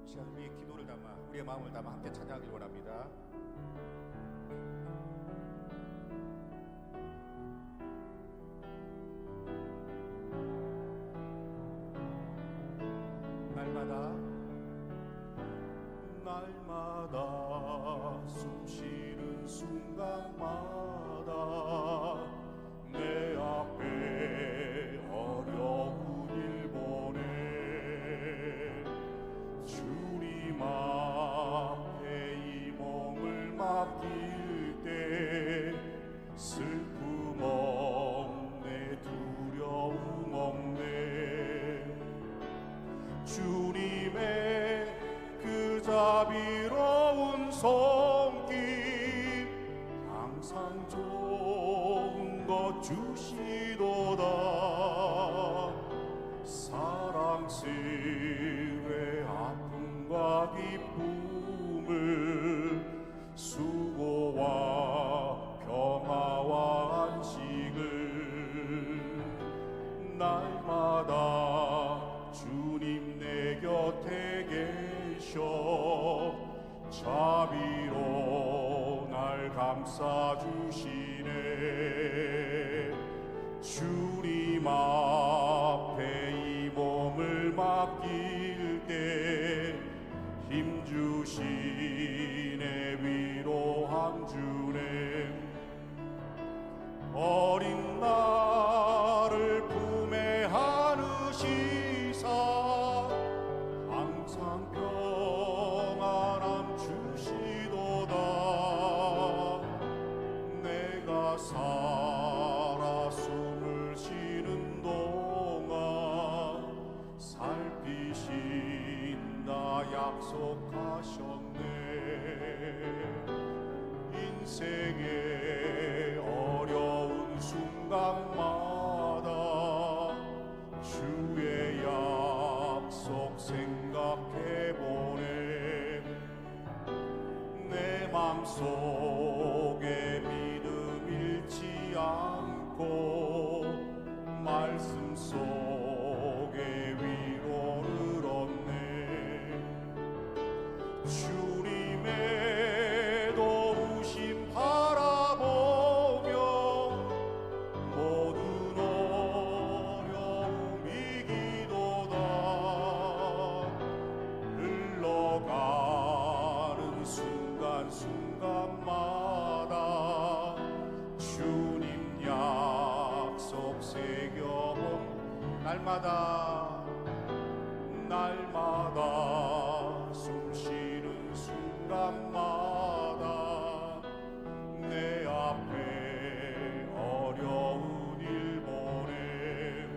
이 시간 우리의 기도를 담아 우리의 마음을 담아 함께 찬양하길 원합니다. 날마다 숨쉬는 순간마다 내 앞에 어려운 일 보내 주님 앞에 이 몸을 맡길 때 슬픔 없네 두려움 없네 주님의 그 자비로운 손길 항상 좋은 것 주시도다 사랑스레 아픔과 기쁨을 수고와 평화와 안식을 날마다 주님 내 곁에 계셔 자비로 날 감싸주시네 주님 앞에 이 몸을 맡길 때 힘주시네 위로함 주네 어린 나를 품에 안으시사 항상 평안함 주시도다 내가 살아 숨을 쉬는 동안 살피신다 약속하셨네 인생의 어려운 순간마다 주의 약속 생각해보네 내 맘속에 믿음 잃지 않고 말씀 속에 위로를 얻네 주님의 도우심 바라보며 모든 어려움 이기도다 흘러가는 순간순간마다 주님 약속 새겨본 날마다 숨쉬는 순간마다 내 앞에 어려운 일 보내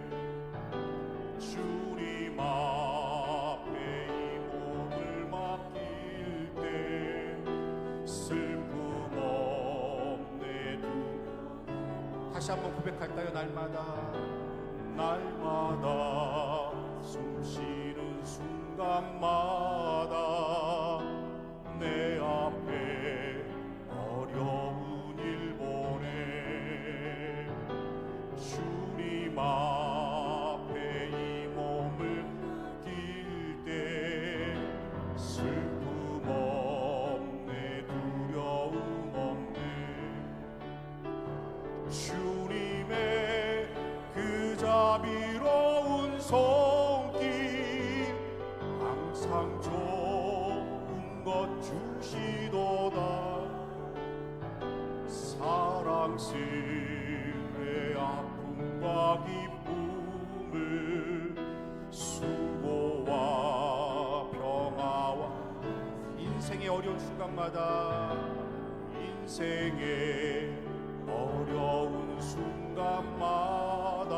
주님 앞에 이 몸을 맡길 때 슬픔 없네 다시 한번 고백할까요? 날마다 숨쉬는 순간마다 내 앞에 어려운 일 보내 주님 앞에 이 몸을 맡길 때 슬픔 없네 두려움 없네 주님의 그 자비로운 손길 항상 좋은 것 주시도다 사랑스레 아픔과 기쁨을 수고와 평화와 인생의 어려운 순간마다 인생의 어려운 순간마다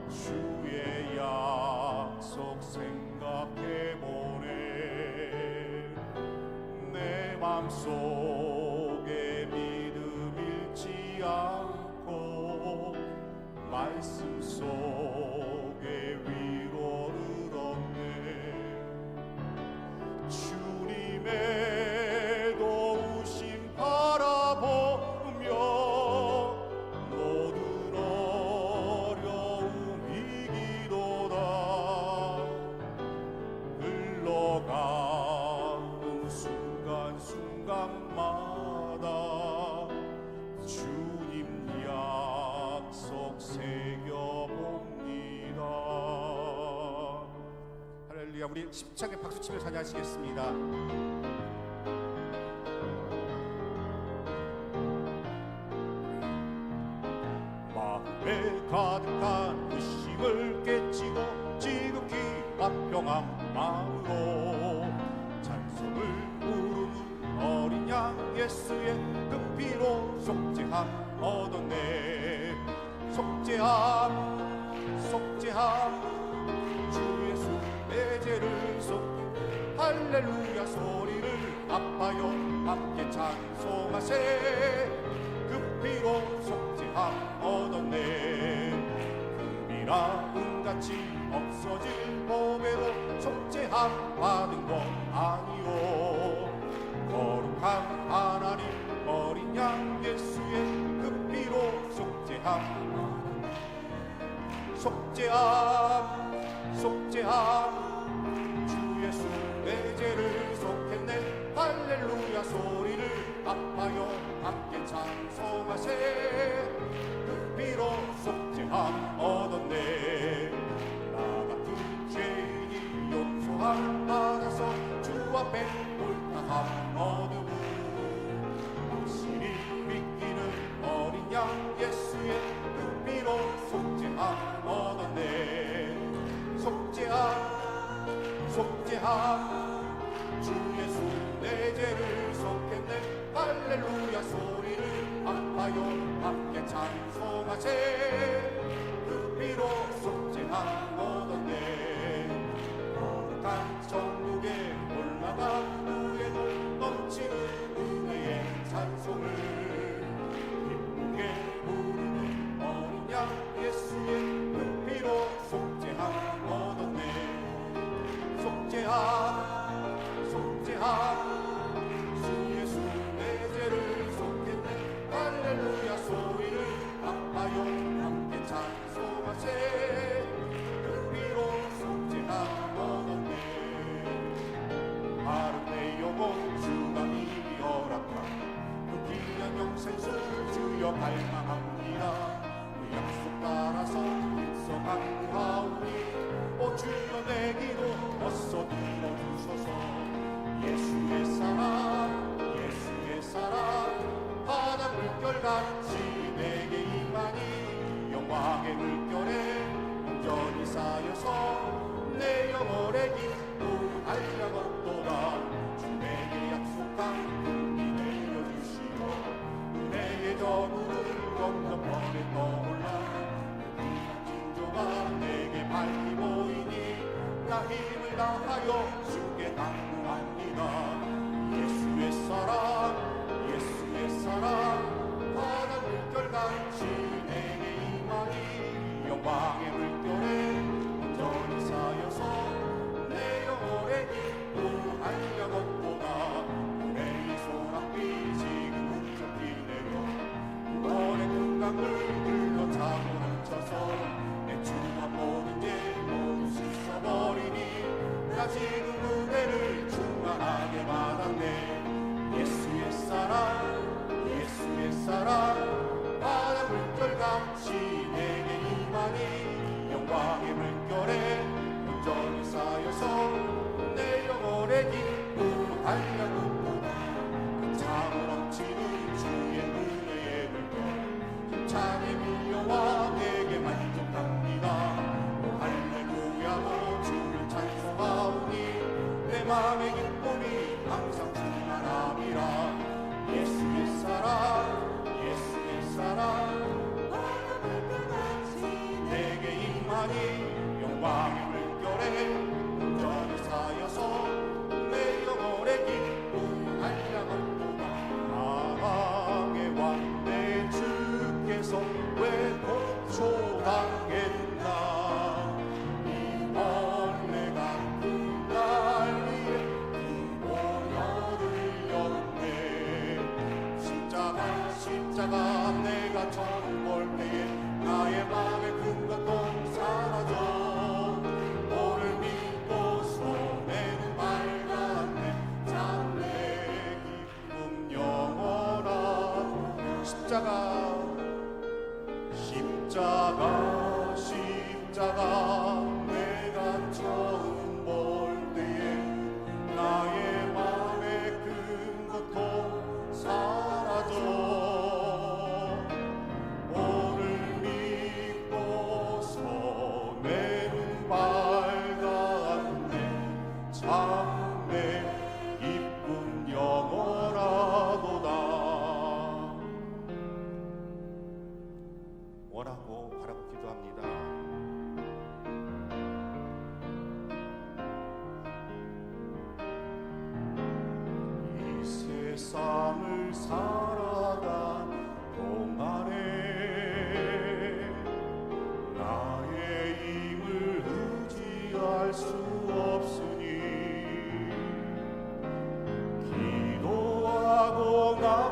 주의 약속 생각해보네 내 맘속에 믿음 잃지 않고 말씀 속에 위로를 얻네 주님의 도우심 바라보며 모든 어려움 이기도다 할렐루야. 우리 힘차게 박수치며 찬양하시겠습니다. 마음에 가득한 의심을 깨치고 지극히 화평한 마음으로 찬송을 부르는 어린 양 예수의 그 피로 속죄함 얻었네. 속죄함 속죄함 주 예수 내 죄를 속 할렐루야 소리를 아파요 함께 찬송하세. 그 피로 속죄함 얻었네. 금이라 같이 없어질 법에도 속죄함 받은 것 아니오. 거룩한 하나님 어린 양 예수의 그 피로 속죄함 속죄함 속죄함 주 예수 내 죄를 속했네. 할렐루야 소리를 아파요 함께 찬송하세. 그 피로 속죄함 얻었네. 나 같은 죄인이 용서함 받아서 주 앞에 옳다함 얻으고 확실히 믿기는 어린 양 예수의 그 피로 속죄함 얻었네. 속죄함 속죄함 주 예수 내 죄를 속했네. 할렐루야 소리를 아파요 함께 찬송하세. 그 피로 속죄함 얻었네. 거룩한 천국에 올라가 후에도 넘치는 은혜의 찬송을 기쁘게 부르는 어린 양 예수의 그 피로 속죄함 얻었네. 속죄함 속죄함 주 예수 내 죄를 속했네. 할렐루야 소리를 아파요 함께 찬송하세. 그 피로 속죄함 얻었네. 바른 내 영혼 주가 미리 허락한 그 귀한 영생수를 주여 갈망합니다. 그 약속 따라서 일성한 하오니 오 주여 내 기도 어서 들어주소서. 예수의 사랑 예수의 사랑 바다 물결같이 내게 임하니 영광의 물결에 온전히 쌓여서 내 영혼의 기쁨 알려걷도다. 주 내게 약속한 금이 내려주시고 은혜의 저물을 건너편에 떠올라 징조가 내게 밝히 보이니 나 힘을 다하여 주께 당부합니다. 예수의 사랑 예수의 사랑 바다 물결같이 내게 임하니 영광의 물결에 온전히 쌓여서 내 영혼의 기쁨 알려걷도다. 은혜의 소낙비 지금 훔쳐비 내려 구원의 금강을 흘러 차고 넘쳐서 내 주만 모든 죄 모두 씻어버리니 나 지금 은혜를 충만하게 받았네. 예수의 사랑 예수의 사랑 바다 물결같이 내게 임하니 영광의 물결에 온전히 쌓여서 내 영혼의 기쁨 알려놓고다. 참을 넘치는 주의 은혜의 물결 힘차게 밀려와 내게 만족합니다. 오 할렐루야 주를 찬송하오니 내 맘의 기쁨이 항상 충만함이라. 예수의 사랑 예수의 사랑 바다 물결같이 내게 임하니 영광의 물결에 온전히 쌓여서 내 영혼의 기쁨 알려걷도다. 사랑의 왕 내 주께서 왜 고초당했나. 이 벌레 같은 날 위에 그 모여를 였네. 십자가 내가 처음 볼 때에 나의 맘의 큰 것도 사라져. 너를 믿고서 내 눈 밝았네. 참 내 기쁨 영원한 십자가 내가 처음 볼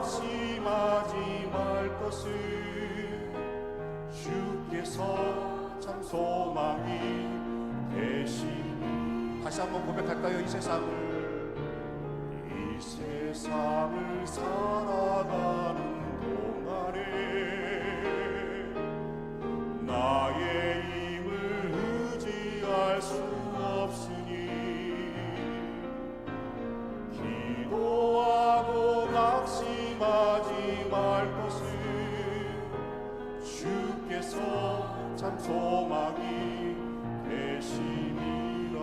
낙심하지 말 것을 주께서 참 소망이 되시니. 다시 한번 고백할까요? 이 세상을 살아가는 동안에 나의 힘을 의지할 수 없으니 기도하고 낙심하지 말 것을 주께서 참 소망이 되시니라.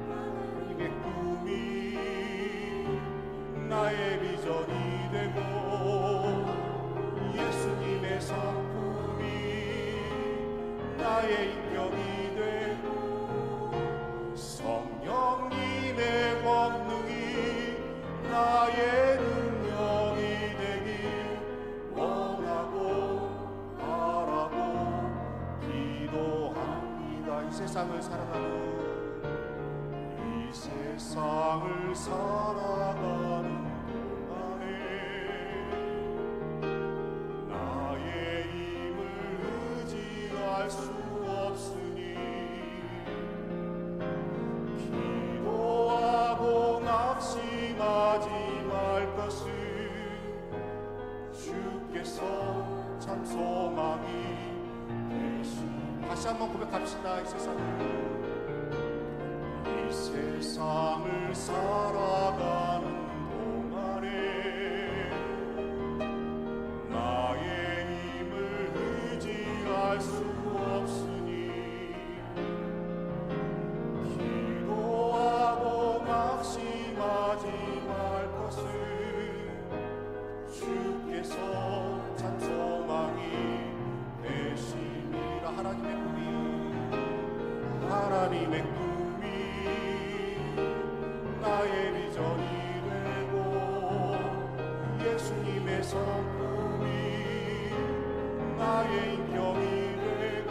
하나님의 꿈이 나의 비전이 되고 예수님의 성품이 나의 인격이 되고 성령님의 권능이 나의 능력이 되길 원하고 바라고 기도합니다. 이 세상을 살아가는 동안에 나의 힘을 의지할 수 없으니 기도하고 낙심하지 말 것을 주께서 참 소망이 되시니. 다시 한번 고백합시다. 이 세상을 살아가는 동안에 나의 힘을 의지할 수 없으니 기도하고 낙심하지 말 것을 주께서 참 소망이 되시니라. 하나님의 꿈이 나의 비전이 되고 예수님의 성품이 나의 인격이 되고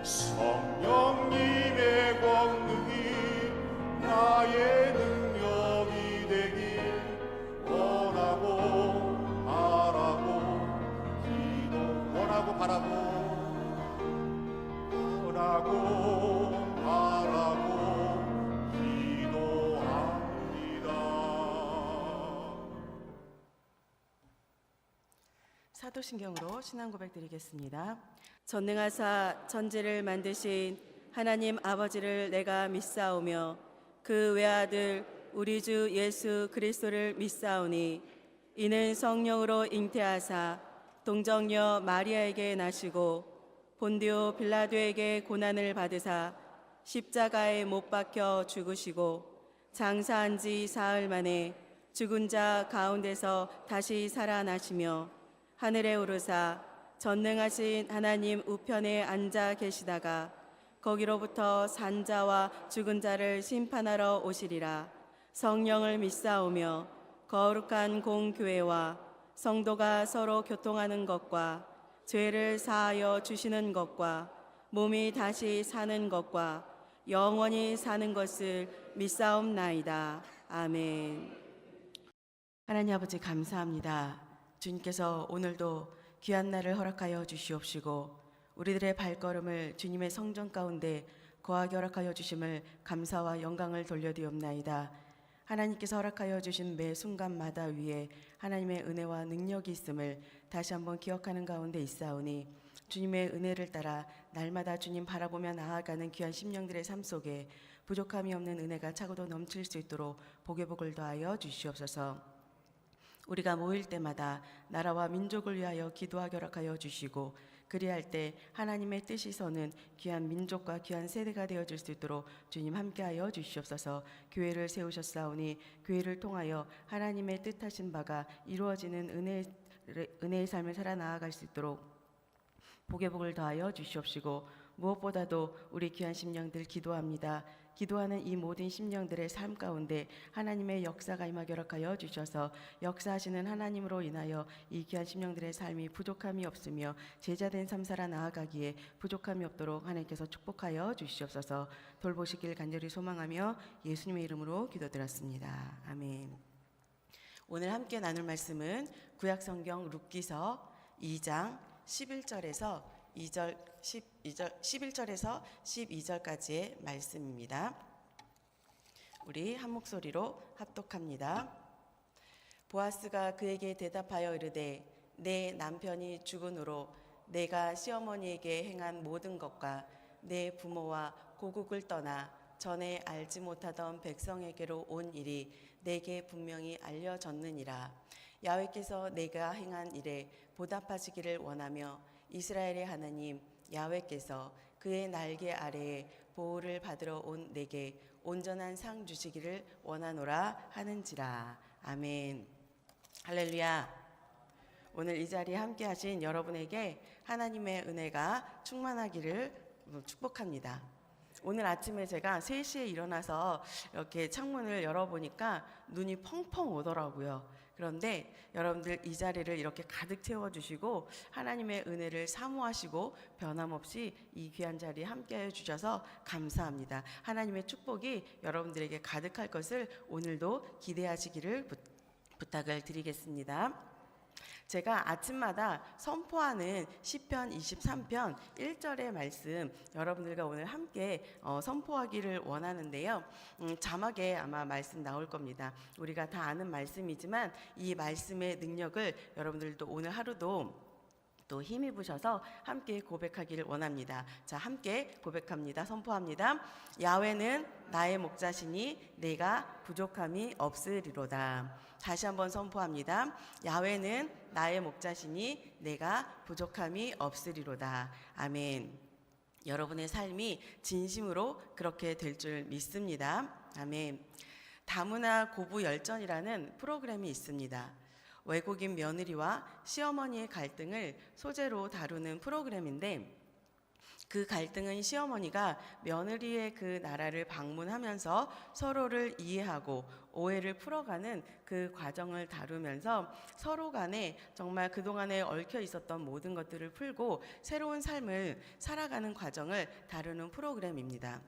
성령님의 권능이 나의 능력이 되길 원하고 바라고 기도합니다. 사도신경으로 신앙 고백 드리겠습니다. 전능하사 천지를 만드신 하나님 아버지를 내가 믿사오며 그 외아들 우리 주 예수 그리스도를 믿사오니 이는 성령으로 잉태하사 동정녀 마리아에게 나시고 본디오 빌라도에게 고난을 받으사 십자가에 못 박혀 죽으시고 장사한 지 사흘 만에 죽은 자 가운데서 다시 살아나시며 하늘에 오르사 전능하신 하나님 우편에 앉아 계시다가 거기로부터 산자와 죽은 자를 심판하러 오시리라. 성령을 믿사오며 거룩한 공교회와 성도가 서로 교통하는 것과 죄를 사하여 주시는 것과 몸이 다시 사는 것과 영원히 사는 것을 믿사옵나이다. 아멘. 하나님 아버지 감사합니다. 주님께서 오늘도 귀한 날을 허락하여 주시옵시고 우리들의 발걸음을 주님의 성전 가운데 거하게 허락하여 주심을 감사와 영광을 돌려드리옵나이다. 하나님께서 허락하여 주신 매 순간마다 위에 하나님의 은혜와 능력이 있음을 다시 한번 기억하는 가운데 있사오니 주님의 은혜를 따라 날마다 주님 바라보며 나아가는 귀한 심령들의 삶 속에 부족함이 없는 은혜가 차고도 넘칠 수 있도록 복의 복을 더하여 주시옵소서. 우리가 모일 때마다 나라와 민족을 위하여 기도하게 허락하여 주시고 그리할 때 하나님의 뜻이 서는 귀한 민족과 귀한 세대가 되어질 수 있도록 주님 함께하여 주시옵소서. 교회를 세우셨사오니 교회를 통하여 하나님의 뜻하신 바가 이루어지는 은혜의 삶을 살아나아갈 수 있도록 복의 복을 더하여 주시옵시고 무엇보다도 우리 귀한 심령들 기도합니다. 기도하는 이 모든 심령들의 삶 가운데 하나님의 역사가 임하게 허락하여 주셔서 역사하시는 하나님으로 인하여 이 귀한 심령들의 삶이 부족함이 없으며 제자된 삶 살아 나아가기에 부족함이 없도록 하나님께서 축복하여 주시옵소서. 돌보시길 간절히 소망하며 예수님의 이름으로 기도드렸습니다. 아멘. 오늘 함께 나눌 말씀은 구약성경 룻기서 2장 11절에서 11절에서 12절까지의 말씀입니다. 우리 한 목소리로 합독합니다. 보아스가 그에게 대답하여 이르되 내 남편이 죽은 후로 내가 시어머니에게 행한 모든 것과 내 부모와 고국을 떠나 전에 알지 못하던 백성에게로 온 일이 내게 분명히 알려졌느니라. 야훼께서 내가 행한 일에 보답하시기를 원하며 이스라엘의 하나님 야훼께서 그의 날개 아래에 보호를 받으러 온 내게 온전한 상 주시기를 원하노라 하는지라. 아멘. 할렐루야. 오늘 이 자리에 함께 하신 여러분에게 하나님의 은혜가 충만하기를 축복합니다. 오늘 아침에 제가 3시에 일어나서 이렇게 창문을 열어보니까 눈이 펑펑 오더라고요. 그런데 여러분들 이 자리를 이렇게 가득 채워주시고 하나님의 은혜를 사모하시고 변함없이 이 귀한 자리에 함께해 주셔서 감사합니다. 하나님의 축복이 여러분들에게 가득할 것을 오늘도 기대하시기를 부탁을 드리겠습니다. 제가 아침마다 선포하는 시편 23편 1절의 말씀 여러분들과 오늘 함께 선포하기를 원하는데요. 자막에 아마 말씀 나올 겁니다. 우리가 다 아는 말씀이지만 이 말씀의 능력을 여러분들도 오늘 하루도 또 힘입으셔서 함께 고백하기를 원합니다. 자, 함께 고백합니다. 선포합니다. 야훼는 나의 목자시니 내가 부족함이 없으리로다. 다시 한번 선포합니다. 야훼는 나의 목자시니 내가 부족함이 없으리로다. 아멘. 여러분의 삶이 진심으로 그렇게 될 줄 믿습니다. 아멘. 다문화 고부 열전이라는 프로그램이 있습니다. 외국인 며느리와 시어머니의 갈등을 소재로 다루는 프로그램인데 그 갈등은 시어머니가 며느리의 그 나라를 방문하면서 서로를 이해하고 오해를 풀어가는 그 과정을 다루면서 서로 간에 정말 그동안에 얽혀 있었던 모든 것들을 풀고 새로운 삶을 살아가는 과정을 다루는 프로그램입니다.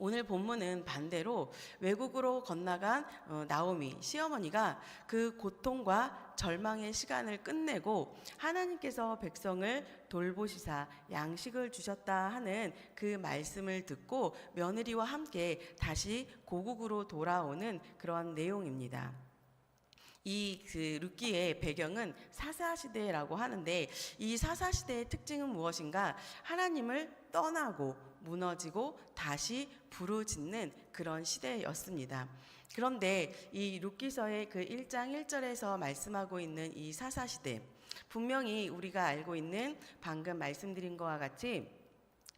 오늘 본문은 반대로 외국으로 건너간 나오미 시어머니가 그 고통과 절망의 시간을 끝내고 하나님께서 백성을 돌보시사 양식을 주셨다 하는 그 말씀을 듣고 며느리와 함께 다시 고국으로 돌아오는 그런 내용입니다. 이 룻기의 배경은 사사시대라고 하는데 이 사사시대의 특징은 무엇인가? 하나님을 떠나고 무너지고 다시 부르짖는 그런 시대였습니다. 그런데 이 룻기서의 그 1장 1절에서 말씀하고 있는 이 사사시대, 분명히 우리가 알고 있는 방금 말씀드린 것과 같이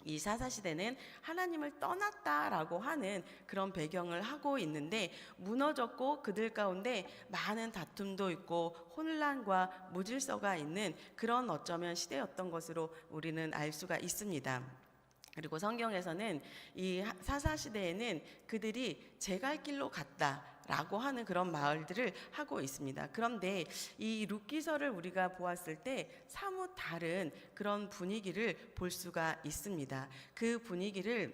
이 사사시대는 하나님을 떠났다라고 하는 그런 배경을 하고 있는데 무너졌고 그들 가운데 많은 다툼도 있고 혼란과 무질서가 있는 그런 어쩌면 시대였던 것으로 우리는 알 수가 있습니다. 그리고 성경에서는 이 사사시대에는 그들이 제 갈 길로 갔다라고 하는 그런 말들을 하고 있습니다. 그런데 이 룻기서를 우리가 보았을 때 사뭇 다른 그런 분위기를 볼 수가 있습니다. 그 분위기를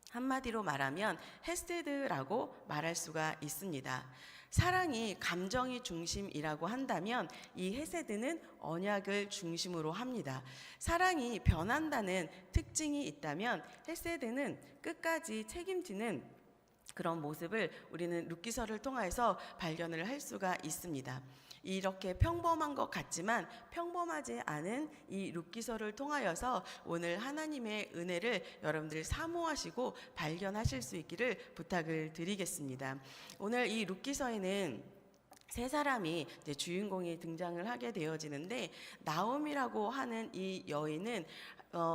한마디로 말하면 헤세드라고 말할 수가 있습니다. 사랑이 감정이 중심이라고 한다면 이 헤세드는 언약을 중심으로 합니다. 사랑이 변한다는 특징이 있다면 헤세드는 끝까지 책임지는 그런 모습을 우리는 룻기서를 통해서 발견을 할 수가 있습니다. 이렇게 평범한 것 같지만 평범하지 않은 이 룻기서를 통하여서 오늘 하나님의 은혜를 여러분들 사모하시고 발견하실 수 있기를 부탁을 드리겠습니다. 오늘 이 룻기서에는 세 사람이 이제 주인공이 등장을 하게 되어지는데 나오미라고 하는 이 여인은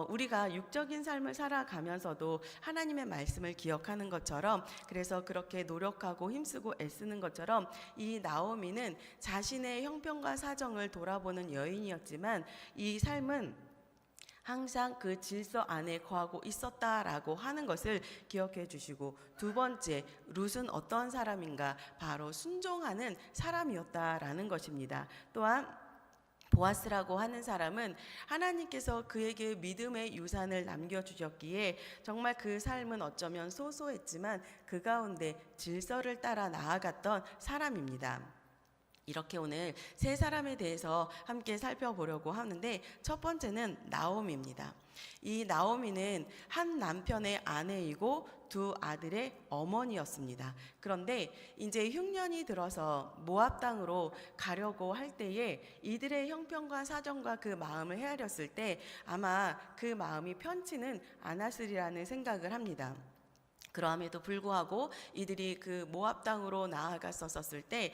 우리가 육적인 삶을 살아가면서도 하나님의 말씀을 기억하는 것처럼 그래서 그렇게 노력하고 힘쓰고 애쓰는 것처럼 이 나오미는 자신의 형편과 사정을 돌아보는 여인이었지만 이 삶은 항상 그 질서 안에 거하고 있었다라고 하는 것을 기억해 주시고 두 번째, 룻은 어떤 사람인가? 바로 순종하는 사람이었다라는 것입니다. 또한 보아스라고 하는 사람은 하나님께서 그에게 믿음의 유산을 남겨주셨기에 정말 그 삶은 어쩌면 소소했지만 그 가운데 질서를 따라 나아갔던 사람입니다. 이렇게 오늘 세 사람에 대해서 함께 살펴보려고 하는데, 첫 번째는 나오미입니다. 이 나오미는 한 남편의 아내이고 두 아들의 어머니였습니다. 그런데 이제 흉년이 들어서 모압 땅으로 가려고 할 때에 이들의 형편과 사정과 그 마음을 헤아렸을 때 아마 그 마음이 편치는 않았으리라는 생각을 합니다. 그럼에도 불구하고 이들이 그 모압 땅으로 나아갔었을 때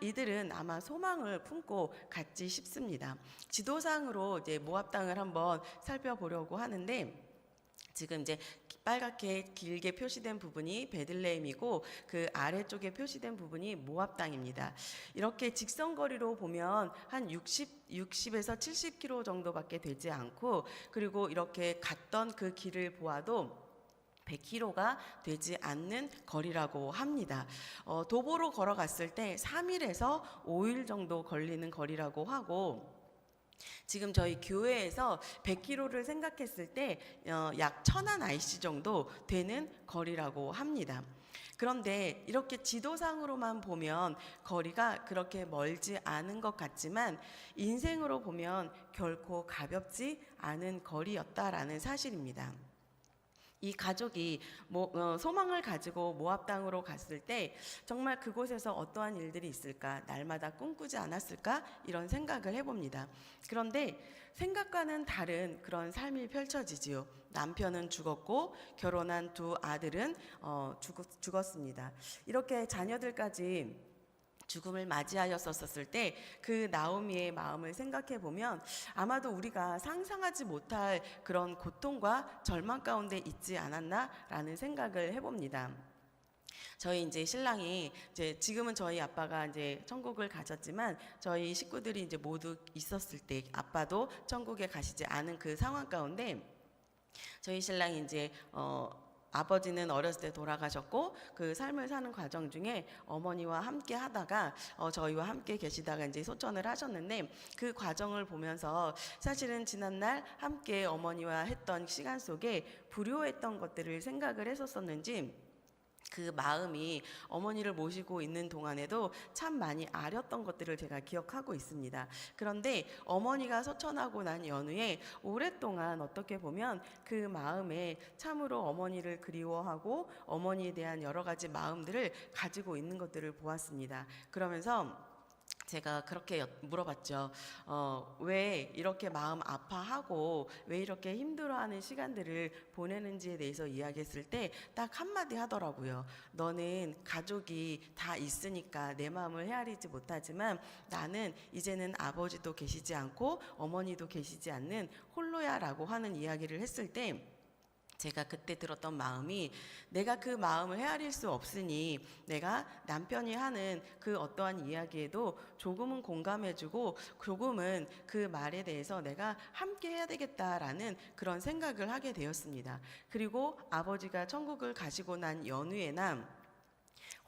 이들은 아마 소망을 품고 갔지 싶습니다. 지도상으로 이제 모압 땅을 한번 살펴보려고 하는데, 지금 이제 빨갛게 길게 표시된 부분이 베들레헴이고 그 아래쪽에 표시된 부분이 모압 땅입니다. 이렇게 직선거리로 보면 한 60에서 70km 정도밖에 되지 않고, 그리고 이렇게 갔던 그 길을 보아도 100km가 되지 않는 거리라고 합니다. 도보로 걸어갔을 때 3일에서 5일 정도 걸리는 거리라고 하고, 지금 저희 교회에서 100km를 생각했을 때 약 1000안 IC 정도 되는 거리라고 합니다. 그런데 이렇게 지도상으로만 보면 거리가 그렇게 멀지 않은 것 같지만 인생으로 보면 결코 가볍지 않은 거리였다라는 사실입니다. 이 가족이 소망을 가지고 모압 땅으로 갔을 때 정말 그곳에서 어떠한 일들이 있을까, 날마다 꿈꾸지 않았을까, 이런 생각을 해봅니다. 그런데 생각과는 다른 그런 삶이 펼쳐지지요. 남편은 죽었고 결혼한 두 아들은 죽었습니다. 이렇게 자녀들까지 죽음을 맞이하였었을 때 그 나오미의 마음을 생각해 보면 아마도 우리가 상상하지 못할 그런 고통과 절망 가운데 있지 않았나라는 생각을 해봅니다. 저희 이제 신랑이 지금은 저희 아빠가 이제 천국을 가셨지만 저희 식구들이 이제 모두 있었을 때 아빠도 천국에 가시지 않은 그 상황 가운데 저희 신랑이 이제 아버지는 어렸을 때 돌아가셨고 그 삶을 사는 과정 중에 어머니와 함께 하다가 저희와 함께 계시다가 이제 소천을 하셨는데, 그 과정을 보면서 사실은 지난날 함께 어머니와 했던 시간 속에 불효했던 것들을 생각을 했었었는지 그 마음이 어머니를 모시고 있는 동안에도 참 많이 아렸던 것들을 제가 기억하고 있습니다. 그런데 어머니가 소천하고 난 연후에 오랫동안 어떻게 보면 그 마음에 참으로 어머니를 그리워하고 어머니에 대한 여러 가지 마음들을 가지고 있는 것들을 보았습니다. 그러면서 제가 그렇게 물어봤죠. 왜 이렇게 마음 아파하고 왜 이렇게 힘들어하는 시간들을 보내는지에 대해서 이야기했을 때 딱 한마디 하더라고요. 너는 가족이 다 있으니까 내 마음을 헤아리지 못하지만 나는 이제는 아버지도 계시지 않고 어머니도 계시지 않는 홀로야 라고 하는 이야기를 했을 때 제가 그때 들었던 마음이, 내가 그 마음을 헤아릴 수 없으니 내가 남편이 하는 그 어떠한 이야기에도 조금은 공감해주고 조금은 그 말에 대해서 내가 함께 해야 되겠다라는 그런 생각을 하게 되었습니다. 그리고 아버지가 천국을 가시고 난 연후에나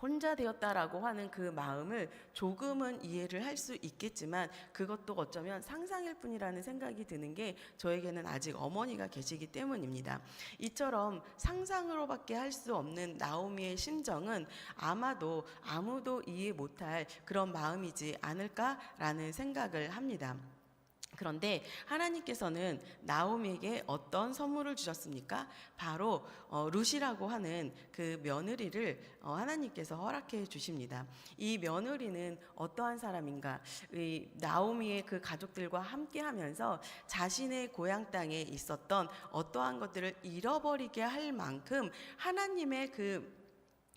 혼자 되었다라고 하는 그 마음을 조금은 이해를 할 수 있겠지만 그것도 어쩌면 상상일 뿐이라는 생각이 드는 게 저에게는 아직 어머니가 계시기 때문입니다. 이처럼 상상으로밖에 할 수 없는 나오미의 심정은 아마도 아무도 이해 못할 그런 마음이지 않을까라는 생각을 합니다. 그런데 하나님께서는 나오미에게 어떤 선물을 주셨습니까? 바로 룻이라고 하는 그 며느리를 하나님께서 허락해 주십니다. 이 며느리는 어떠한 사람인가? 이 나오미의 그 가족들과 함께 하면서 자신의 고향 땅에 있었던 어떠한 것들을 잃어버리게 할 만큼 하나님의 그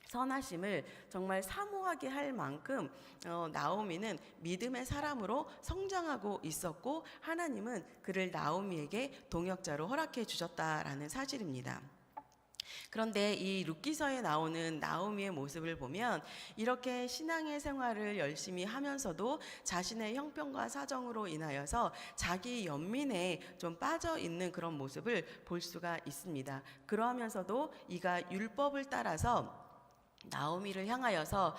선하심을 정말 사모하게 할 만큼 나오미는 믿음의 사람으로 성장하고 있었고 하나님은 그를 나오미에게 동역자로 허락해 주셨다라는 사실입니다. 그런데 이 룻기서에 나오는 나오미의 모습을 보면 이렇게 신앙의 생활을 열심히 하면서도 자신의 형편과 사정으로 인하여서 자기 연민에 좀 빠져 있는 그런 모습을 볼 수가 있습니다. 그러하면서도 이가 율법을 따라서 나오미를 향하여서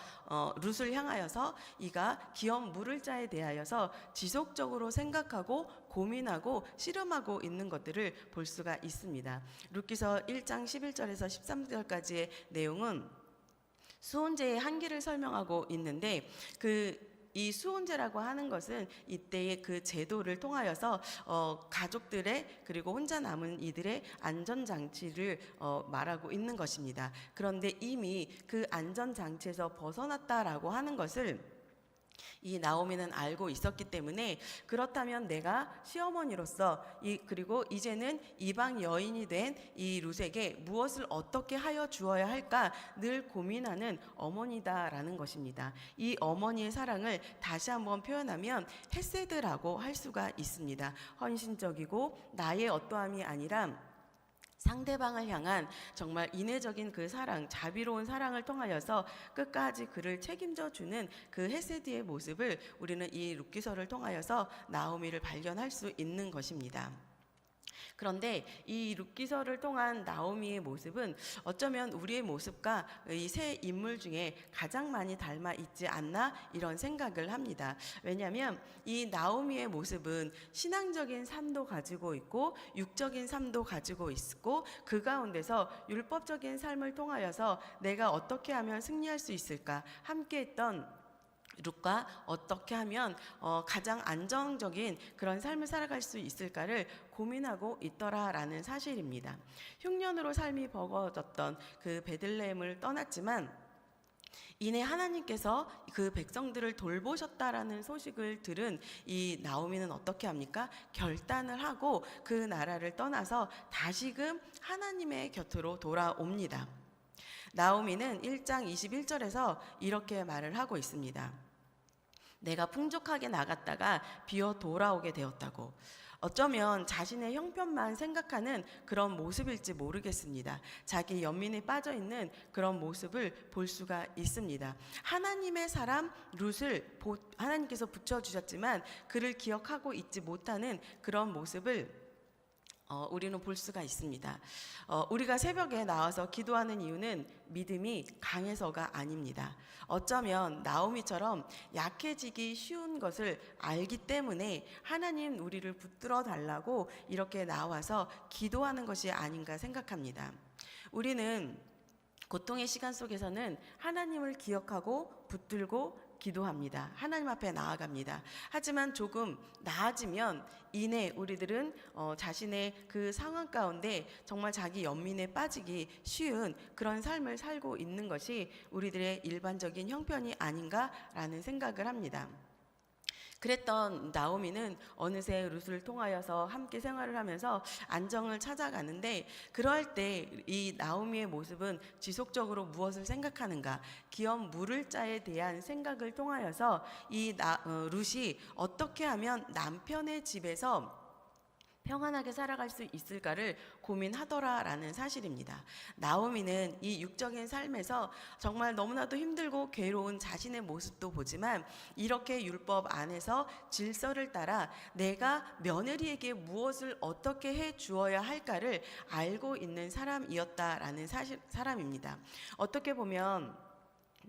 룻을 향하여서 이가 기업 물을 자에 대하여서 지속적으로 생각하고 고민하고 씨름하고 있는 것들을 볼 수가 있습니다. 룻기서 1장 11절에서 13절까지의 내용은 수혼제의 한계를 설명하고 있는데 이 수혼제라고 하는 것은 이때의 그 제도를 통하여서 가족들의 그리고 혼자 남은 이들의 안전장치를 말하고 있는 것입니다. 그런데 이미 그 안전장치에서 벗어났다라고 하는 것을 이 나오미는 알고 있었기 때문에, 그렇다면 내가 시어머니로서 그리고 이제는 이방 여인이 된 이 룻에게 무엇을 어떻게 하여 주어야 할까 늘 고민하는 어머니다라는 것입니다. 이 어머니의 사랑을 다시 한번 표현하면 헤세드라고 할 수가 있습니다. 헌신적이고 나의 어떠함이 아니라 상대방을 향한 정말 인내적인 그 사랑, 자비로운 사랑을 통하여서 끝까지 그를 책임져 주는 그 헤세드의 모습을 우리는 이 룻기서를 통하여서 나오미를 발견할 수 있는 것입니다. 그런데 이 룻기서를 통한 나오미의 모습은 어쩌면 우리의 모습과 이 세 인물 중에 가장 많이 닮아 있지 않나 이런 생각을 합니다. 왜냐하면 이 나오미의 모습은 신앙적인 삶도 가지고 있고 육적인 삶도 가지고 있고 그 가운데서 율법적인 삶을 통하여서 내가 어떻게 하면 승리할 수 있을까 함께했던 룻과 어떻게 하면 가장 안정적인 그런 삶을 살아갈 수 있을까를 고민하고 있더라라는 사실입니다. 흉년으로 삶이 버거워졌던 그 베들레헴을 떠났지만 이내 하나님께서 그 백성들을 돌보셨다라는 소식을 들은 이 나오미는 어떻게 합니까? 결단을 하고 그 나라를 떠나서 다시금 하나님의 곁으로 돌아옵니다. 나오미는 1장 21절에서 이렇게 말을 하고 있습니다. 내가 풍족하게 나갔다가 비어 돌아오게 되었다고. 어쩌면 자신의 형편만 생각하는 그런 모습일지 모르겠습니다. 자기 연민에 빠져 있는 그런 모습을 볼 수가 있습니다. 하나님의 사람 룻을 하나님께서 붙여주셨지만 그를 기억하고 있지 못하는 그런 모습을 우리는 볼 수가 있습니다. 우리가 새벽에 나와서 기도하는 이유는 믿음이 강해서가 아닙니다. 어쩌면 나오미처럼 약해지기 쉬운 것을 알기 때문에 하나님 우리를 붙들어 달라고 이렇게 나와서 기도하는 것이 아닌가 생각합니다. 우리는 고통의 시간 속에서는 하나님을 기억하고 붙들고 기도합니다. 하나님 앞에 나아갑니다. 하지만 조금 나아지면 이내 우리들은 자신의 그 상황 가운데 정말 자기 연민에 빠지기 쉬운 그런 삶을 살고 있는 것이 우리들의 일반적인 형편이 아닌가라는 생각을 합니다. 그랬던 나오미는 어느새 룻을 통하여서 함께 생활을 하면서 안정을 찾아가는데, 그럴 때 이 나오미의 모습은 지속적으로 무엇을 생각하는가? 기업 물을 자에 대한 생각을 통하여서 이 룻이 어떻게 하면 남편의 집에서 평안하게 살아갈 수 있을까를 고민하더라라는 사실입니다. 나오미는 이 육적인 삶에서 정말 너무나도 힘들고 괴로운 자신의 모습도 보지만 이렇게 율법 안에서 질서를 따라 내가 며느리에게 무엇을 어떻게 해 주어야 할까를 알고 있는 사람이었다라는 사람입니다. 어떻게 보면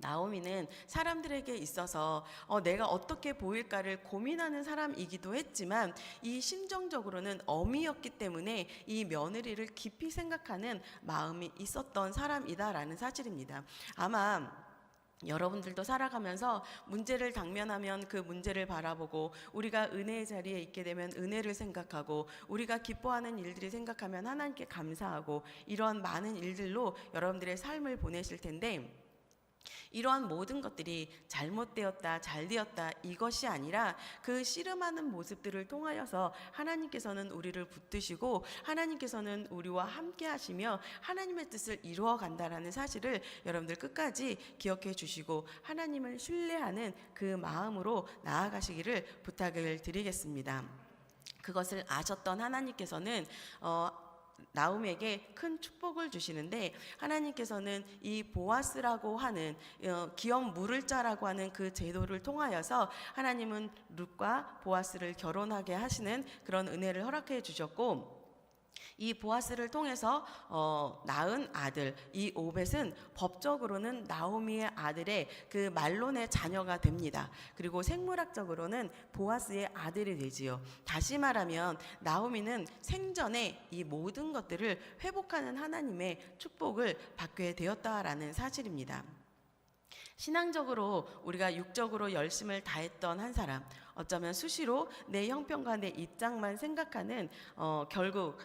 나오미는 사람들에게 있어서 내가 어떻게 보일까를 고민하는 사람이기도 했지만 이 심정적으로는 어미였기 때문에 이 며느리를 깊이 생각하는 마음이 있었던 사람이다라는 사실입니다. 아마 여러분들도 살아가면서 문제를 당면하면 그 문제를 바라보고, 우리가 은혜의 자리에 있게 되면 은혜를 생각하고, 우리가 기뻐하는 일들이 생각하면 하나님께 감사하고, 이러한 많은 일들로 여러분들의 삶을 보내실 텐데, 이러한 모든 것들이 잘못되었다, 잘되었다 이것이 아니라 그 씨름하는 모습들을 통하여서 하나님께서는 우리를 붙드시고 하나님께서는 우리와 함께 하시며 하나님의 뜻을 이루어 간다라는 사실을 여러분들 끝까지 기억해 주시고 하나님을 신뢰하는 그 마음으로 나아가시기를 부탁을 드리겠습니다. 그것을 아셨던 하나님께서는 나오미에게 큰 축복을 주시는데, 하나님께서는 이 보아스라고 하는 기업 물을 자라고 하는 그 제도를 통하여서 하나님은 룻과 보아스를 결혼하게 하시는 그런 은혜를 허락해 주셨고, 이 보아스를 통해서 낳은 아들 이 오벳은 법적으로는 나오미의 아들의 그 말론의 자녀가 됩니다. 그리고 생물학적으로는 보아스의 아들이 되지요. 다시 말하면 나오미는 생전에 이 모든 것들을 회복하는 하나님의 축복을 받게 되었다라는 사실입니다. 신앙적으로 우리가 육적으로 열심을 다했던 한 사람, 어쩌면 수시로 내 형편과 내 입장만 생각하는 결국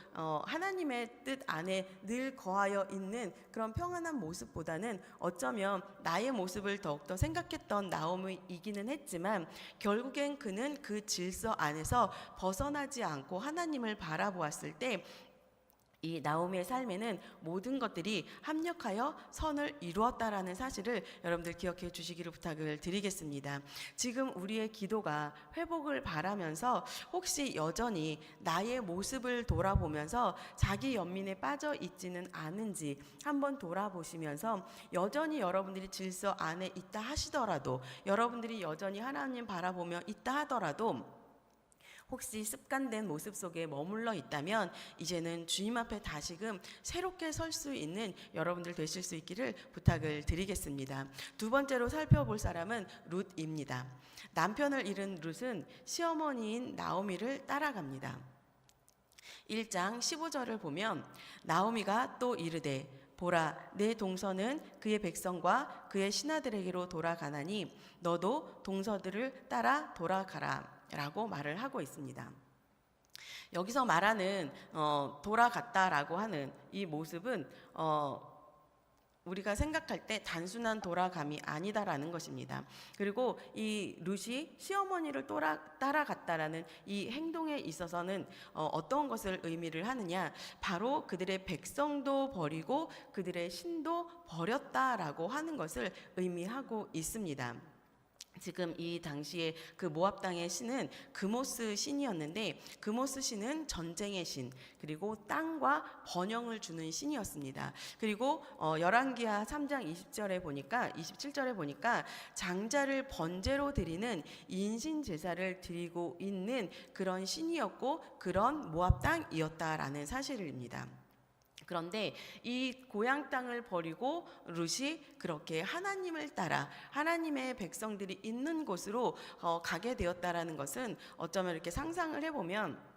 하나님의 뜻 안에 늘 거하여 있는 그런 평안한 모습보다는 어쩌면 나의 모습을 더욱더 생각했던 나오미이기는 했지만, 결국엔 그는 그 질서 안에서 벗어나지 않고 하나님을 바라보았을 때 이 나오미의 삶에는 모든 것들이 합력하여 선을 이루었다라는 사실을 여러분들 기억해 주시기를 부탁을 드리겠습니다. 지금 우리의 기도가 회복을 바라면서 혹시 여전히 나의 모습을 돌아보면서 자기 연민에 빠져 있지는 않은지 한번 돌아보시면서, 여전히 여러분들이 질서 안에 있다 하시더라도, 여러분들이 여전히 하나님 바라보며 있다 하더라도 혹시 습관된 모습 속에 머물러 있다면 이제는 주님 앞에 다시금 새롭게 설 수 있는 여러분들 되실 수 있기를 부탁을 드리겠습니다. 두 번째로 살펴볼 사람은 룻입니다. 남편을 잃은 룻은 시어머니인 나오미를 따라갑니다. 1장 15절을 보면 나오미가 또 이르되 보라, 내 동서는 그의 백성과 그의 신하들에게로 돌아가나니 너도 동서들을 따라 돌아가라 라고 말을 하고 있습니다. 여기서 말하는 돌아갔다라고 하는 이 모습은 우리가 생각할 때 단순한 돌아감이 아니다라는 것입니다. 그리고 이 룻이 시어머니를 따라갔다라는 이 행동에 있어서는 어떤 것을 의미를 하느냐, 바로 그들의 백성도 버리고 그들의 신도 버렸다라고 하는 것을 의미하고 있습니다. 지금 이 당시에 그 모압 땅의 신은 그모스 신이었는데, 그모스 신은 전쟁의 신, 그리고 땅과 번영을 주는 신이었습니다. 그리고 열왕기하 3장 27절에 보니까 장자를 번제로 드리는 인신 제사를 드리고 있는 그런 신이었고 그런 모압 땅이었다라는 사실입니다. 그런데 이 고향 땅을 버리고 룻이 그렇게 하나님을 따라 하나님의 백성들이 있는 곳으로 가게 되었다라는 것은 어쩌면 이렇게 상상을 해보면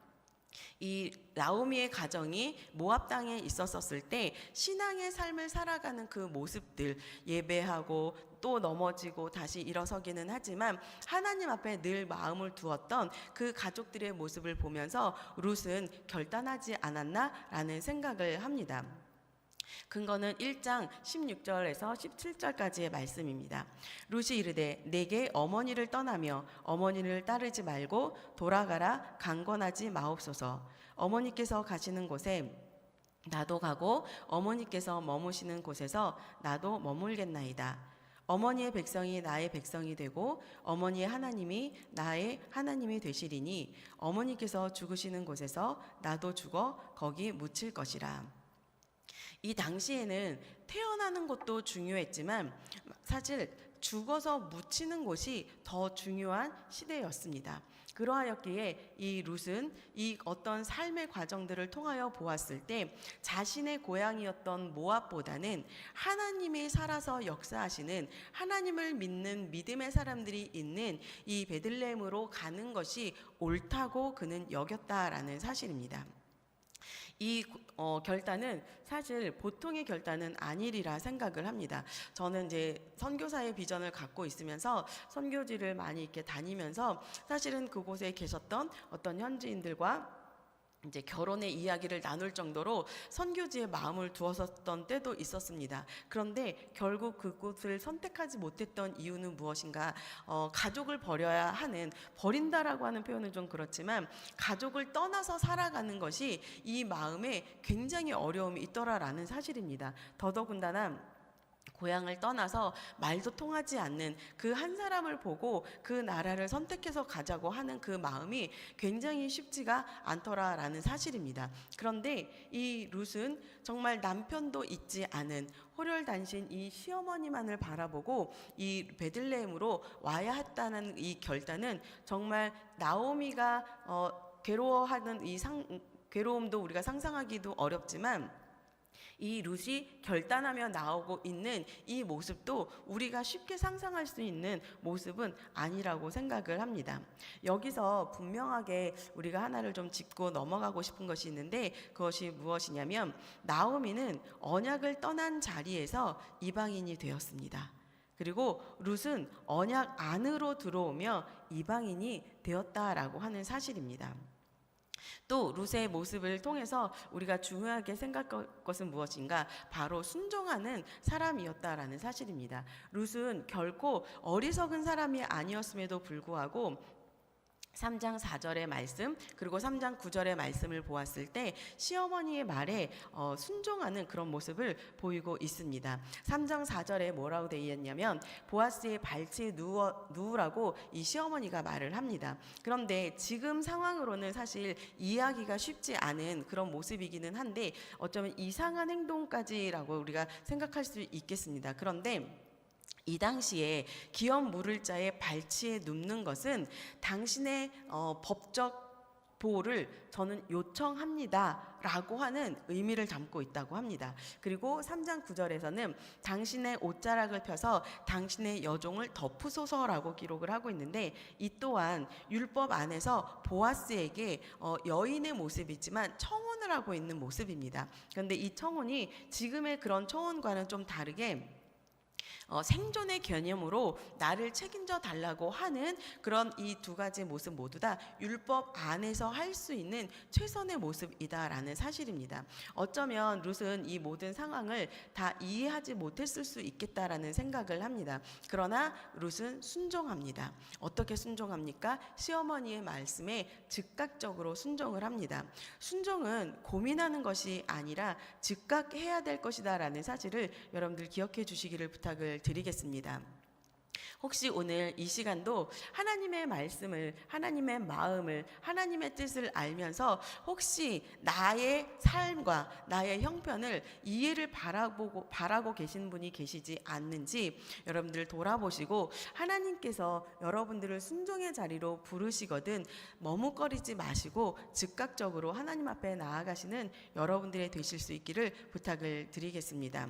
이 나오미의 가정이 모압 땅에 있었을 때 신앙의 삶을 살아가는 그 모습들, 예배하고 또 넘어지고 다시 일어서기는 하지만 하나님 앞에 늘 마음을 두었던 그 가족들의 모습을 보면서 룻은 결단하지 않았나라는 생각을 합니다. 근거는 1장 16절에서 17절까지의 말씀입니다. 룻이 이르되 내게 어머니를 떠나며 어머니를 따르지 말고 돌아가라 강권하지 마옵소서. 어머니께서 가시는 곳에 나도 가고 어머니께서 머무시는 곳에서 나도 머물겠나이다. 어머니의 백성이 나의 백성이 되고 어머니의 하나님이 나의 하나님이 되시리니 어머니께서 죽으시는 곳에서 나도 죽어 거기 묻힐 것이라. 이 당시에는 태어나는 것도 중요했지만 사실 죽어서 묻히는 곳이 더 중요한 시대였습니다. 그러하였기에 이 룻은 이 어떤 삶의 과정들을 통하여 보았을 때 자신의 고향이었던 모압보다는 하나님이 살아서 역사하시는, 하나님을 믿는 믿음의 사람들이 있는 이 베들레헴으로 가는 것이 옳다고 그는 여겼다라는 사실입니다. 이 결단은 사실 보통의 결단은 아니리라 생각을 합니다. 저는 이제 선교사의 비전을 갖고 있으면서 선교지를 많이 이렇게 다니면서 사실은 그곳에 계셨던 어떤 현지인들과 이제 결혼의 이야기를 나눌 정도로 선교지에 마음을 두었었던 때도 있었습니다. 그런데 결국 그곳을 선택하지 못했던 이유는 무엇인가? 가족을 버려야 하는, 버린다라고 하는 표현은 좀 그렇지만 가족을 떠나서 살아가는 것이 이 마음에 굉장히 어려움이 있더라라는 사실입니다. 더더군다나 고향을 떠나서 말도 통하지 않는 그 한 사람을 보고 그 나라를 선택해서 가자고 하는 그 마음이 굉장히 쉽지가 않더라라는 사실입니다. 그런데 이 룻은 정말 남편도 있지 않은 호렬단신 이 시어머니만을 바라보고 이 베들레헴으로 와야 했다는 이 결단은 정말 나오미가 괴로워하는 이 괴로움도 우리가 상상하기도 어렵지만 이 룻이 결단하며 나오고 있는 이 모습도 우리가 쉽게 상상할 수 있는 모습은 아니라고 생각을 합니다. 여기서 분명하게 우리가 하나를 좀 짚고 넘어가고 싶은 것이 있는데, 그것이 무엇이냐면 나오미는 언약을 떠난 자리에서 이방인이 되었습니다. 그리고 룻은 언약 안으로 들어오며 이방인이 되었다라고 하는 사실입니다. 또 룻의 모습을 통해서 우리가 중요하게 생각할 것은 무엇인가? 바로 순종하는 사람이었다라는 사실입니다. 룻은 결코 어리석은 사람이 아니었음에도 불구하고 3장 4절의 말씀 그리고 3장 9절의 말씀을 보았을 때 시어머니의 말에 순종하는 그런 모습을 보이고 있습니다. 3장 4절에 뭐라고 되어 있냐면 보아스의 발치에 누우라고 이 시어머니가 말을 합니다. 그런데 지금 상황으로는 사실 이해하기가 쉽지 않은 그런 모습이기는 한데 어쩌면 이상한 행동까지라고 우리가 생각할 수 있겠습니다. 그런데 이 당시에 기업 물을 자의 발치에 눕는 것은 당신의 법적 보호를 저는 요청합니다 라고 하는 의미를 담고 있다고 합니다. 그리고 3장 9절에서는 당신의 옷자락을 펴서 당신의 여종을 덮으소서라고 기록을 하고 있는데 이 또한 율법 안에서 보아스에게 여인의 모습이지만 청혼을 하고 있는 모습입니다. 그런데 이 청혼이 지금의 그런 청혼과는 좀 다르게 생존의 개념으로 나를 책임져 달라고 하는 그런 이 두 가지 모습 모두 다 율법 안에서 할 수 있는 최선의 모습이다라는 사실입니다. 어쩌면 룻은 이 모든 상황을 다 이해하지 못했을 수 있겠다라는 생각을 합니다. 그러나 룻은 순종합니다. 어떻게 순종합니까? 시어머니의 말씀에 즉각적으로 순종을 합니다. 순종은 고민하는 것이 아니라 즉각 해야 될 것이다라는 사실을 여러분들 기억해 주시기를 부탁을 드리겠습니다. 혹시 오늘 이 시간도 하나님의 말씀을, 하나님의 마음을, 하나님의 뜻을 알면서 혹시 나의 삶과 나의 형편을 이해를 바라고 계신 분이 계시지 않는지 여러분들 돌아보시고 하나님께서 여러분들을 순종의 자리로 부르시거든 머뭇거리지 마시고 즉각적으로 하나님 앞에 나아가시는 여러분들이 되실 수 있기를 부탁을 드리겠습니다.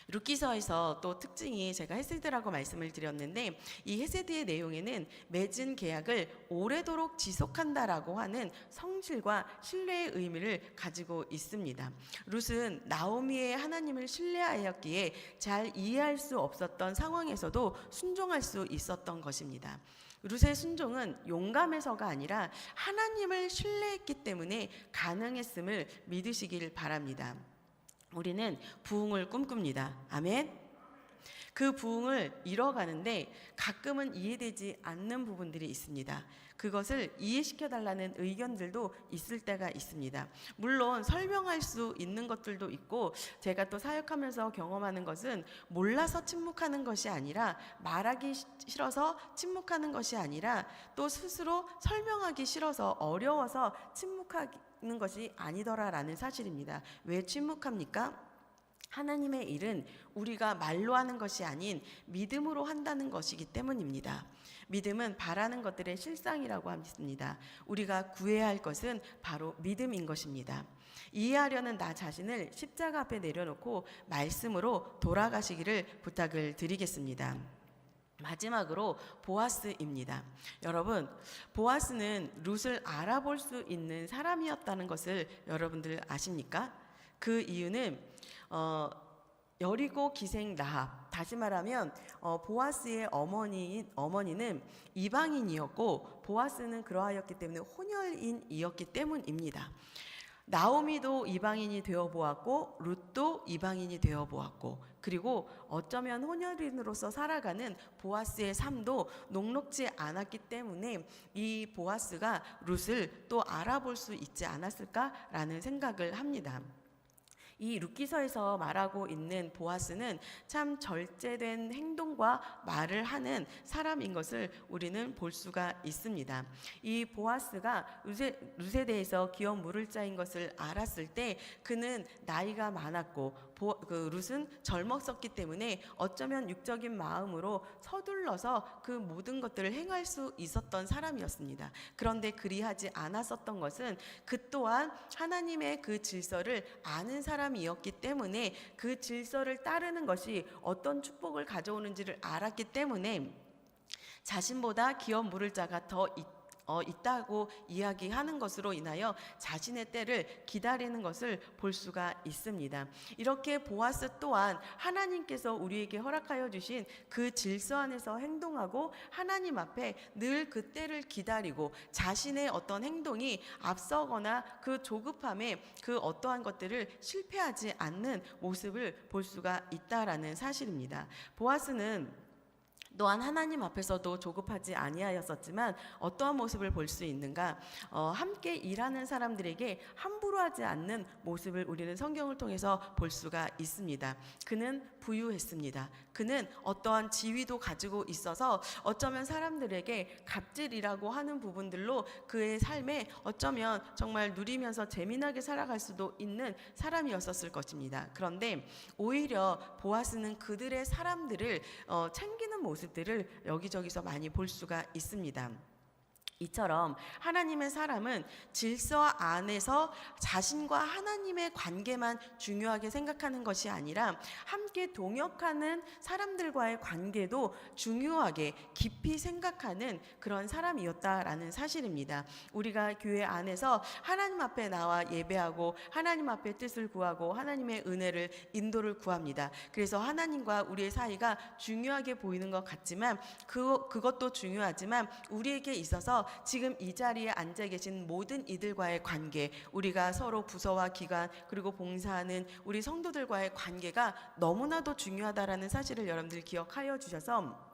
룻기서에서 또 특징이 제가 헤세드라고 말씀을 드렸는데 이 헤세드의 내용에는 맺은 계약을 오래도록 지속한다라고 하는 성실과 신뢰의 의미를 가지고 있습니다. 룻은 나오미의 하나님을 신뢰하였기에 잘 이해할 수 없었던 상황에서도 순종할 수 있었던 것입니다. 룻의 순종은 용감해서가 아니라 하나님을 신뢰했기 때문에 가능했음을 믿으시길 바랍니다. 우리는 부흥을 꿈꿉니다. 아멘. 그 부흥을 이뤄가는데 가끔은 이해되지 않는 부분들이 있습니다. 그것을 이해시켜달라는 의견들도 있을 때가 있습니다. 물론 설명할 수 있는 것들도 있고 제가 또 사역하면서 경험하는 것은 몰라서 침묵하는 것이 아니라 말하기 싫어서 침묵하는 것이 아니라 또 스스로 설명하기 싫어서 어려워서 침묵하는 것이 아니더라라는 사실입니다. 왜 침묵합니까? 하나님의 일은 우리가 말로 하는 것이 아닌 믿음으로 한다는 것이기 때문입니다. 믿음은 바라는 것들의 실상이라고 합니다. 우리가 구해야 할 것은 바로 믿음인 것입니다. 이해하려는 나 자신을 십자가 앞에 내려놓고 말씀으로 돌아가시기를 부탁을 드리겠습니다. 마지막으로 보아스입니다. 여러분, 보아스는 룻을 알아볼 수 있는 사람이었다는 것을 여러분들 아십니까? 그 이유는 여리고 기생 라합, 다시 말하면 보아스의 어머니는 이방인이었고 보아스는 그러하였기 때문에 혼혈인이었기 때문입니다. 나오미도 이방인이 되어 보았고 룻도 이방인이 되어 보았고 그리고 어쩌면 혼혈인으로서 살아가는 보아스의 삶도 녹록지 않았기 때문에 이 보아스가 룻을 또 알아볼 수 있지 않았을까라는 생각을 합니다. 이 룻기서에서 말하고 있는 보아스는 참 절제된 행동과 말을 하는 사람인 것을 우리는 볼 수가 있습니다. 이 보아스가 룻에 대해서 기업 물을 자인 것을 알았을 때 그는 나이가 많았고 룻은 젊었었기 때문에 어쩌면 육적인 마음으로 서둘러서 그 모든 것들을 행할 수 있었던 사람이었습니다. 그런데 그리하지 않았었던 것은 그 또한 하나님의 그 질서를 아는 사람이었기 때문에 그 질서를 따르는 것이 어떤 축복을 가져오는지를 알았기 때문에 자신보다 기업 물을 자가 더 있다고 이야기하는 것으로 인하여 자신의 때를 기다리는 것을 볼 수가 있습니다. 이렇게 보아스 또한 하나님께서 우리에게 허락하여 주신 그 질서 안에서 행동하고 하나님 앞에 늘 그 때를 기다리고 자신의 어떤 행동이 앞서거나 그 조급함에 그 어떠한 것들을 실패하지 않는 모습을 볼 수가 있다라는 사실입니다. 보아스는 또한 하나님 앞에서도 조급하지 아니하였었지만 어떠한 모습을 볼 수 있는가? 함께 일하는 사람들에게 함부로 하지 않는 모습을 우리는 성경을 통해서 볼 수가 있습니다. 그는 부유했습니다. 그는 어떠한 지위도 가지고 있어서 어쩌면 사람들에게 갑질이라고 하는 부분들로 그의 삶에 어쩌면 정말 누리면서 재미나게 살아갈 수도 있는 사람이었었을 것입니다. 그런데 오히려 보아스는 그들의 사람들을 챙기는 모습들을 여기저기서 많이 볼 수가 있습니다. 이처럼 하나님의 사람은 질서 안에서 자신과 하나님의 관계만 중요하게 생각하는 것이 아니라 함께 동역하는 사람들과의 관계도 중요하게 깊이 생각하는 그런 사람이었다라는 사실입니다. 우리가 교회 안에서 하나님 앞에 나와 예배하고 하나님 앞에 뜻을 구하고 하나님의 은혜를 인도를 구합니다. 그래서 하나님과 우리의 사이가 중요하게 보이는 것 같지만 그것도 중요하지만 우리에게 있어서 지금 이 자리에 앉아 계신 모든 이들과의 관계, 우리가 서로 부서와 기관 그리고 봉사하는 우리 성도들과의 관계가 너무나도 중요하다라는 사실을 여러분들 기억하여 주셔서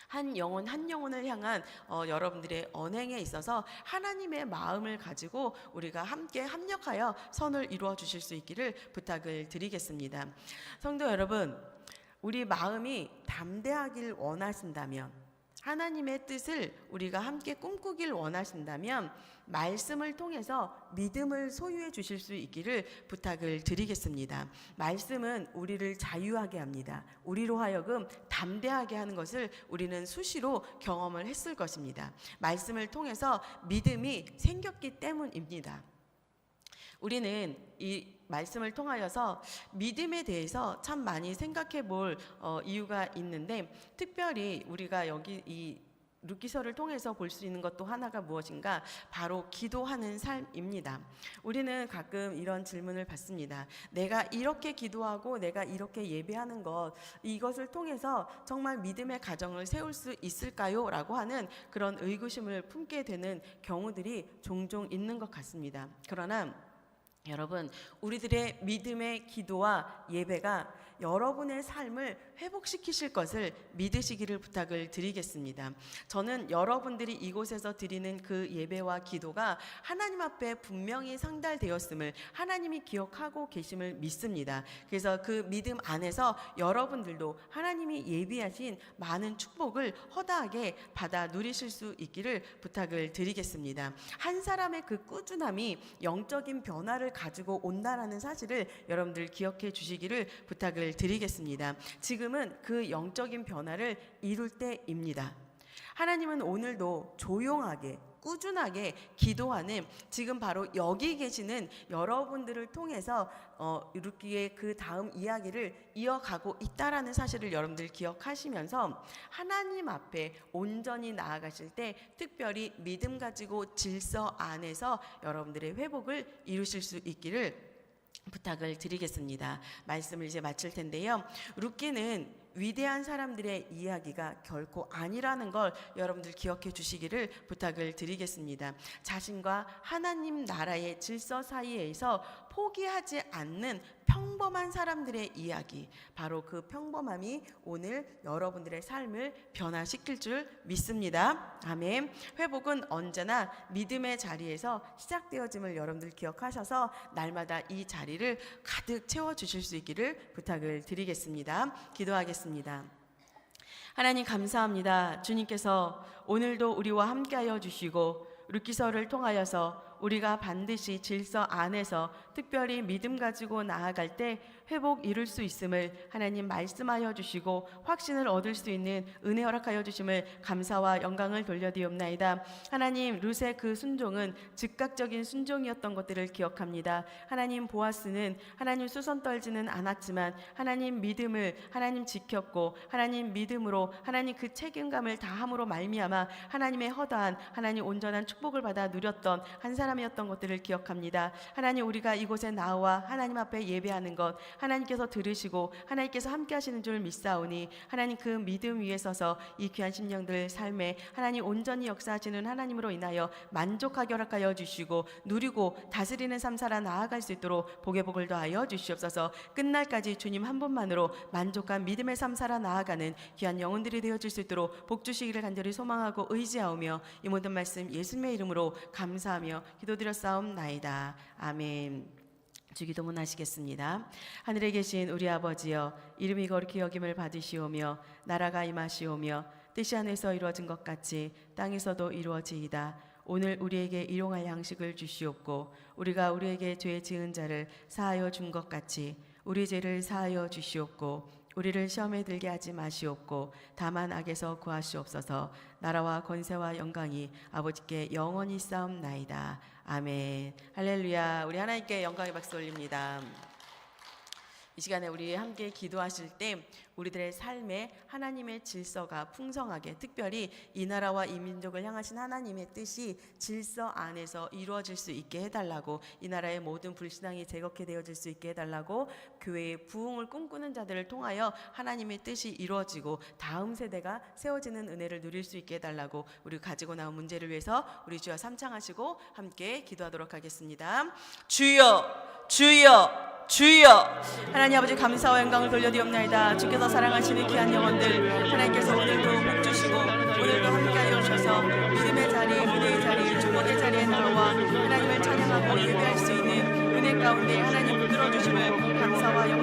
한 영혼을 향한 여러분들의 언행에 있어서 하나님의 마음을 가지고 우리가 함께 합력하여 선을 이루어 주실 수 있기를 부탁을 드리겠습니다. 성도 여러분, 우리 마음이 담대하길 원하신다면, 하나님의 뜻을 우리가 함께 꿈꾸길 원하신다면 말씀을 통해서 믿음을 소유해 주실 수 있기를 부탁을 드리겠습니다. 말씀은 우리를 자유하게 합니다. 우리로 하여금 담대하게 하는 것을 우리는 수시로 경험을 했을 것입니다. 말씀을 통해서 믿음이 생겼기 때문입니다. 우리는 이 말씀을 통하여서 믿음에 대해서 참 많이 생각해 볼 이유가 있는데, 특별히 우리가 여기 이 룻기서를 통해서 볼 수 있는 것도 하나가 무엇인가? 바로 기도하는 삶입니다. 우리는 가끔 이런 질문을 받습니다. 내가 이렇게 기도하고 내가 이렇게 예배하는 것, 이것을 통해서 정말 믿음의 가정을 세울 수 있을까요? 라고 하는 그런 의구심을 품게 되는 경우들이 종종 있는 것 같습니다. 그러나 여러분, 우리들의 믿음의 기도와 예배가 여러분의 삶을 회복시키실 것을 믿으시기를 부탁을 드리겠습니다. 저는 여러분들이 이곳에서 드리는 그 예배와 기도가 하나님 앞에 분명히 상달되었음을 하나님이 기억하고 계심을 믿습니다. 그래서 그 믿음 안에서 여러분들도 하나님이 예비하신 많은 축복을 허다하게 받아 누리실 수 있기를 부탁을 드리겠습니다. 한 사람의 그 꾸준함이 영적인 변화를 가지고 온다라는 사실을 여러분들 기억해 주시기를 부탁을 드리겠습니다. 지금은 그 영적인 변화를 이룰 때입니다. 하나님은 오늘도 조용하게 꾸준하게 기도하는 지금 바로 여기 계시는 여러분들을 통해서 룻기의 그 다음 이야기를 이어가고 있다라는 사실을 여러분들 기억하시면서 하나님 앞에 온전히 나아가실 때 특별히 믿음 가지고 질서 안에서 여러분들의 회복을 이루실 수 있기를 부탁을 드리겠습니다. 말씀을 이제 마칠 텐데요. 룻기는 위대한 사람들의 이야기가 결코 아니라는 걸 여러분들 기억해 주시기를 부탁을 드리겠습니다. 자신과 하나님 나라의 질서 사이에서 포기하지 않는 평범한 사람들의 이야기, 바로 그 평범함이 오늘 여러분들의 삶을 변화시킬 줄 믿습니다. 아멘. 회복은 언제나 믿음의 자리에서 시작되어짐을 여러분들 기억하셔서 날마다 이 자리를 가득 채워주실 수 있기를 부탁을 드리겠습니다. 기도하겠습니다. 하나님 감사합니다. 주님께서 오늘도 우리와 함께하여 주시고 룻기서를 통하여서 우리가 반드시 질서 안에서 특별히 믿음 가지고 나아갈 때 회복 이룰 수 있음을 하나님 말씀하여 주시고 확신을 얻을 수 있는 은혜 허락하여 주심을 감사와 영광을 돌려드리옵나이다. 하나님 룻의 그 순종은 즉각적인 순종이었던 것들을 기억합니다. 하나님 보아스는 하나님 수선 떨지는 않았지만 하나님 믿음을 하나님 지켰고 하나님 믿음으로 하나님 그 책임감을 다함으로 말미암아 하나님의 허다한 하나님 온전한 축복을 받아 누렸던 한 사람이었던 것들을 기억합니다. 하나님 우리가 이곳에 나와 하나님 앞에 예배하는 것 하나님께서 들으시고 하나님께서 함께 하시는 줄 믿사오니 하나님 그 믿음 위에 서서 이 귀한 심령들 삶에 하나님 온전히 역사하시는 하나님으로 인하여 만족하게 허락하여 주시고 누리고 다스리는 삶 살아 나아갈 수 있도록 복의 복을 더하여 주시옵소서. 끝날까지 주님 한 분만으로 만족한 믿음의 삶 살아 나아가는 귀한 영혼들이 되어줄 수 있도록 복 주시기를 간절히 소망하고 의지하오며 이 모든 말씀 예수님의 이름으로 감사하며 기도드렸사옵나이다. 아멘. 주기도문 하시겠습니다. 하늘에 계신 우리 아버지여, 이름이 거룩히 여김을 받으시오며 나라가 임하시오며 뜻이 하늘에서 이루어진 것 같이 땅에서도 이루어지이다. 오늘 우리에게 일용할 양식을 주시옵고 우리가 우리에게 죄 지은 자를 사하여 준 것 같이 우리 죄를 사하여 주시옵고 우리를 시험에 들게 하지 마시옵고 다만 악에서 구하시옵소서. 나라와 권세와 영광이 아버지께 영원히 싸움나이다. 아멘. 할렐루야. 우리 하나님께 영광의 박수 올립니다. 이 시간에 우리 함께 기도하실 때 우리들의 삶에 하나님의 질서가 풍성하게, 특별히 이 나라와 이 민족을 향하신 하나님의 뜻이 질서 안에서 이루어질 수 있게 해달라고, 이 나라의 모든 불신앙이 제거케 되어질 수 있게 해달라고, 교회의 부흥을 꿈꾸는 자들을 통하여 하나님의 뜻이 이루어지고 다음 세대가 세워지는 은혜를 누릴 수 있게 해달라고, 우리 가지고 나온 문제를 위해서 우리 주여 삼창하시고 함께 기도하도록 하겠습니다. 주여, 주여, 주여. 하나님 아버지 감사와 영광을 돌려드리옵나이다. 주께서 사랑하시는 귀한 영혼들, 하나님께서 오늘도 복 주시고 오늘도 함께하여 주셔서 믿음의 자리, 은혜의 자리, 축복의 자리에 나와 하나님을 찬양하고 예배할 수 있는 은혜 가운데 하나님 붙들어 주심을 감사와 영광